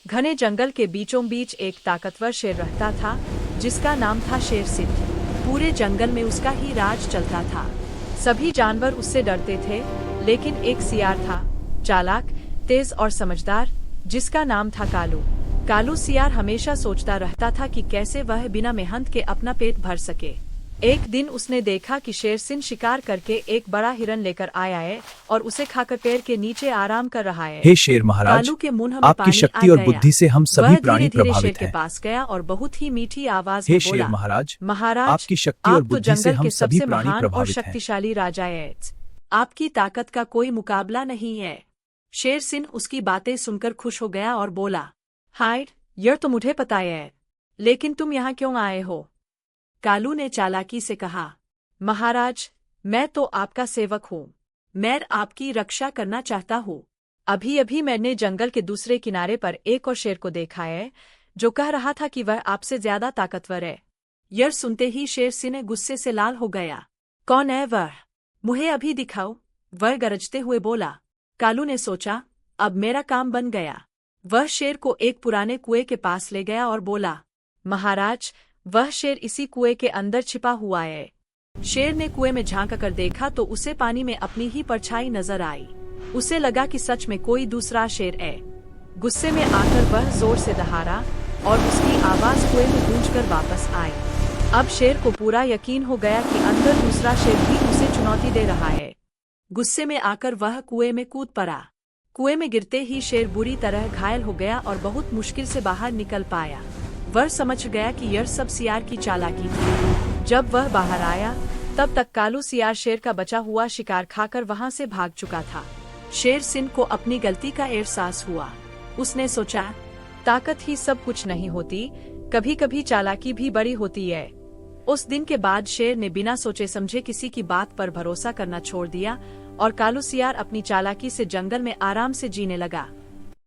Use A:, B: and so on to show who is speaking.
A: घने जंगल के बीचों बीच एक ताकतवर शेर रहता था जिसका नाम था शेर सिंह। पूरे जंगल में उसका ही राज चलता था। सभी जानवर उससे डरते थे, लेकिन एक सियार था, चालाक, तेज और समझदार, जिसका नाम था कालू। कालू सियार हमेशा सोचता रहता था कि कैसे वह बिना मेहनत के अपना पेट भर सके। एक दिन उसने देखा कि शेर सिंह शिकार करके एक बड़ा हिरन लेकर आया है और उसे खाकर पेड़ के नीचे आराम कर रहा है।
B: हे शेर महाराज,
A: कालू के मुंह में
B: आपकी
A: पानी
B: शक्ति
A: आ
B: और
A: गया।
B: बुद्धि से हम सभी
A: वह
B: प्राणी
A: धीरे-धीरे शेर
B: प्रभावित
A: के
B: हैं।
A: पास गया और बहुत ही मीठी आवाज
B: हे
A: में
B: शेर
A: बोला,
B: महाराज,
A: महाराज,
B: आपकी शक्ति और
A: आप तो
B: बुद्धि से
A: जंगल
B: हम
A: के
B: सभी
A: सबसे
B: प्राणी
A: महान और
B: प्रभावित हैं।
A: शक्तिशाली राजा हैं। आपकी ताकत का कोई मुकाबला नहीं है। शेर सिंह उसकी बातें सुनकर खुश हो गया और बोला, हाय, यह तो मुझे पता है, लेकिन तुम यहाँ क्यों आए हो? कालू ने चालाकी से कहा, महाराज, मैं तो आपका सेवक हूँ। मैं आपकी रक्षा करना चाहता हूँ। अभी अभी मैंने जंगल के दूसरे किनारे पर एक और शेर को देखा है जो कह रहा था कि वह आपसे ज्यादा ताकतवर है। यह सुनते ही शेर सिंह गुस्से से लाल हो गया। कौन है वह? मुझे अभी दिखाओ, वह गरजते हुए बोला। कालू ने सोचा, अब मेरा काम बन गया। वह शेर को एक पुराने कुएं के पास ले गया और बोला, महाराज, वह शेर इसी कुएं के अंदर छिपा हुआ है। शेर ने कुएं में झांक कर देखा तो उसे पानी में अपनी ही परछाई नजर आई। उसे लगा कि सच में कोई दूसरा शेर है। गुस्से में आकर वह जोर से दहाड़ा और उसकी आवाज कुएं में गूंजकर वापस आई। अब शेर को पूरा यकीन हो गया कि अंदर दूसरा शेर भी उसे चुनौती दे रहा है। गुस्से में आकर वह कुएं में कूद पड़ा। कुएं में गिरते ही शेर बुरी तरह घायल हो गया और बहुत मुश्किल से बाहर निकल पाया। वह समझ गया कि यह सब सियार की चालाकी थी। जब वह बाहर आया, तब तक कालू सियार शेर का बचा हुआ शिकार खाकर वहां से भाग चुका था। शेर सिंह को अपनी गलती का एहसास हुआ। उसने सोचा, ताकत ही सब कुछ नहीं होती, कभी कभी चालाकी भी बड़ी होती है। उस दिन के बाद शेर ने बिना सोचे समझे किसी की बात पर भरोसा करना छोड़ दिया और कालू सियार अपनी चालाकी से जंगल में आराम से जीने लगा।